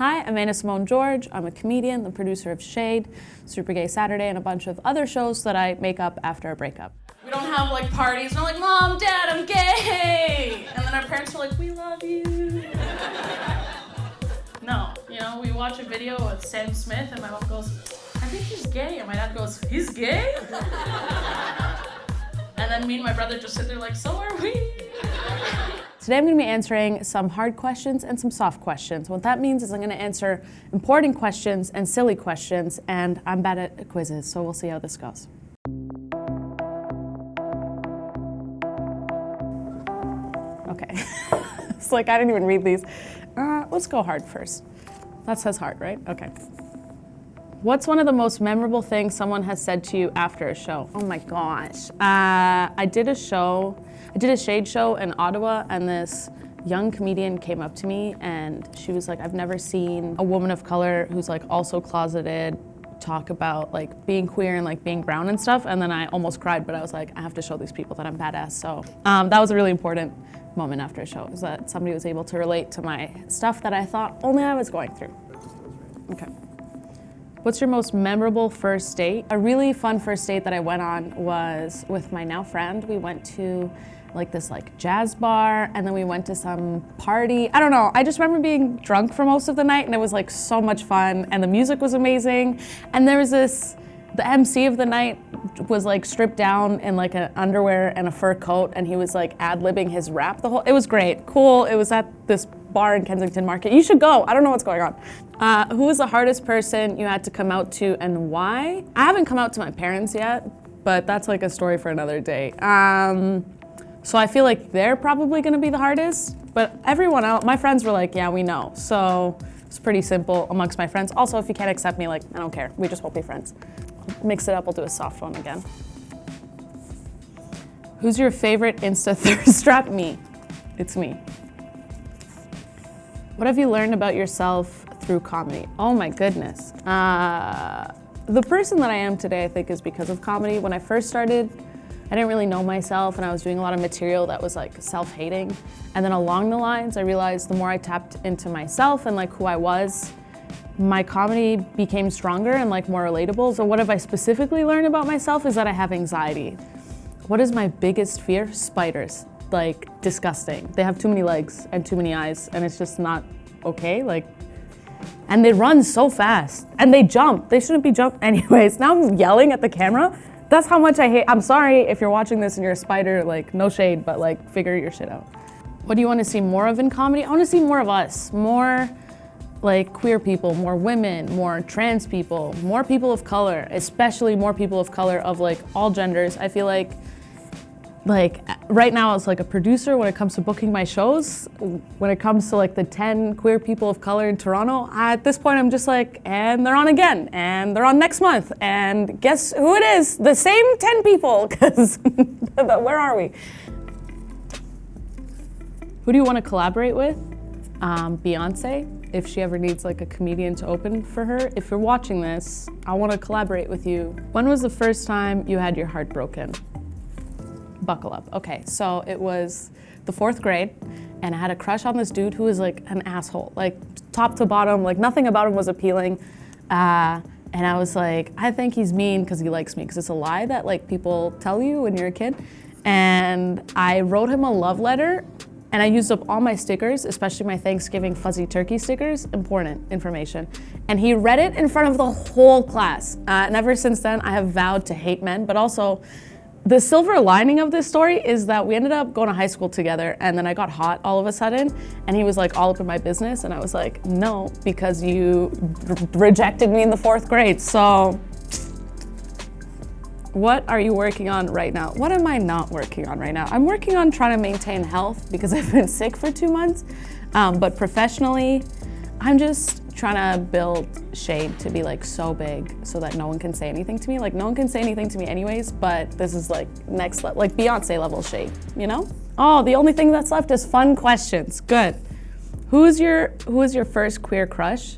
Hi, I'm Anasimone George. I'm a comedian, the producer of Shade, Super Gay Saturday, and a bunch of other shows that I make up after a breakup. We don't have like parties. We're like, Mom, Dad, I'm gay. And then our parents are like, we love you. No, we watch a video with Sam Smith and my mom goes, I think he's gay. And my dad goes, he's gay? And then me and my brother just sit there like, so are we. Today I'm going to be answering some hard questions and some soft questions. What that means is I'm going to answer important questions and silly questions, and I'm bad at quizzes, so we'll see how this goes. Okay. It's like I didn't even read these. Let's go hard first. That says hard, right? Okay. What's one of the most memorable things someone has said to you after a show? Oh my gosh. I did a Shade show in Ottawa, and this young comedian came up to me and she was like, I've never seen a woman of color who's like also closeted talk about like being queer and like being brown and stuff. And then I almost cried, but I was like, I have to show these people that I'm badass. So that was a really important moment after a show, is that somebody was able to relate to my stuff that I thought only I was going through. Okay. What's your most memorable first date? A really fun first date that I went on was with my now friend. We went to like this like jazz bar, and then we went to some party. I don't know, I just remember being drunk for most of the night, and it was like so much fun, and the music was amazing. And there was the MC of the night was like stripped down in like an underwear and a fur coat, and he was like ad-libbing his rap it was great, cool. It was at this bar in Kensington Market. You should go, I don't know what's going on. Who was the hardest person you had to come out to and why? I haven't come out to my parents yet, but that's like a story for another day. So I feel like they're probably gonna be the hardest, but everyone else, my friends were like, yeah, we know. So it's pretty simple amongst my friends. Also, if you can't accept me, like, I don't care. We just won't be friends. Mix it up, we'll do a soft one again. Who's your favorite Insta thirst trap? Me. It's me. What have you learned about yourself through comedy? Oh my goodness. The person that I am today, I think, is because of comedy. When I first started, I didn't really know myself, and I was doing a lot of material that was like self-hating. And then along the lines, I realized the more I tapped into myself and like who I was, my comedy became stronger and like more relatable. So what have I specifically learned about myself is that I have anxiety. What is my biggest fear? Spiders. Like, disgusting. They have too many legs and too many eyes, and it's just not okay. Like, and they run so fast, and they jump. They shouldn't be jumping. Anyways, now I'm yelling at the camera. That's how much I hate. I'm sorry if you're watching this and you're a spider, like, no shade, but like, figure your shit out. What do you want to see more of in comedy? I want to see more of us, more like queer people, more women, more trans people, more people of color, especially more people of color of like all genders. I feel like right now as like a producer, when it comes to booking my shows, when it comes to like the 10 queer people of color in Toronto, at this point I'm just like, and they're on again, and they're on next month, and guess who it is? The same 10 people, because where are we? Who do you want to collaborate with? Beyoncé, if she ever needs like a comedian to open for her. If you're watching this, I want to collaborate with you. When was the first time you had your heart broken? Buckle up. Okay, so it was the 4th grade, and I had a crush on this dude who was like an asshole, like top to bottom, like nothing about him was appealing. And I was like, I think he's mean because he likes me, because it's a lie that like people tell you when you're a kid. And I wrote him a love letter, and I used up all my stickers, especially my Thanksgiving fuzzy turkey stickers, important information. And he read it in front of the whole class. And ever since then, I have vowed to hate men, but also the silver lining of this story is that we ended up going to high school together, and then I got hot all of a sudden, and he was like all up in my business, and I was like, no, because you rejected me in the 4th grade. So what are you working on right now? What am I not working on right now? I'm working on trying to maintain health because I've been sick for 2 months, but professionally, I'm just trying to build Shade to be like so big so that no one can say anything to me. Like, no one can say anything to me anyways, but this is like next level, like Beyoncé level Shade, you know? Oh, the only thing that's left is fun questions. Good. Who is your first queer crush?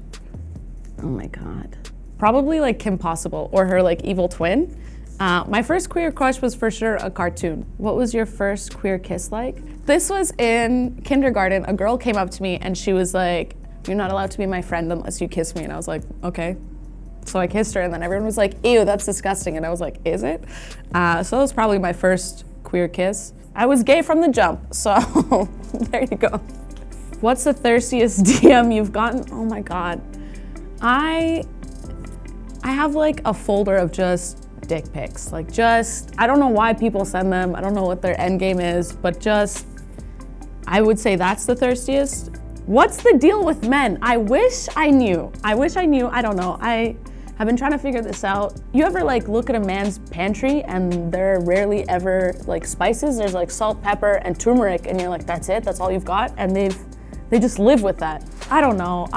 Oh my God. Probably like Kim Possible or her like evil twin. My first queer crush was for sure a cartoon. What was your first queer kiss like? This was in kindergarten. A girl came up to me and she was like, you're not allowed to be my friend unless you kiss me. And I was like, okay. So I kissed her, and then everyone was like, ew, that's disgusting. And I was like, is it? So that was probably my first queer kiss. I was gay from the jump, so there you go. What's the thirstiest DM you've gotten? Oh my God. I have like a folder of just dick pics. Like I don't know why people send them. I don't know what their end game is, but I would say that's the thirstiest. What's the deal with men? I wish I knew. I don't know. I've been trying to figure this out. You ever like look at a man's pantry and there are rarely ever like spices? There's like salt, pepper, and turmeric, and you're like, that's it? That's all you've got? And they just live with that. I don't know.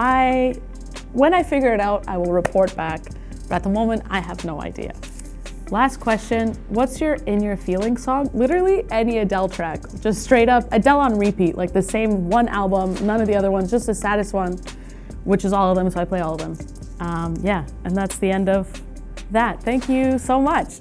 When I figure it out, I will report back. But at the moment, I have no idea. Last question, what's your In Your Feelings song? Literally any Adele track, just straight up Adele on repeat, like the same one album, none of the other ones, just the saddest one, which is all of them, so I play all of them. Yeah, and that's the end of that. Thank you so much.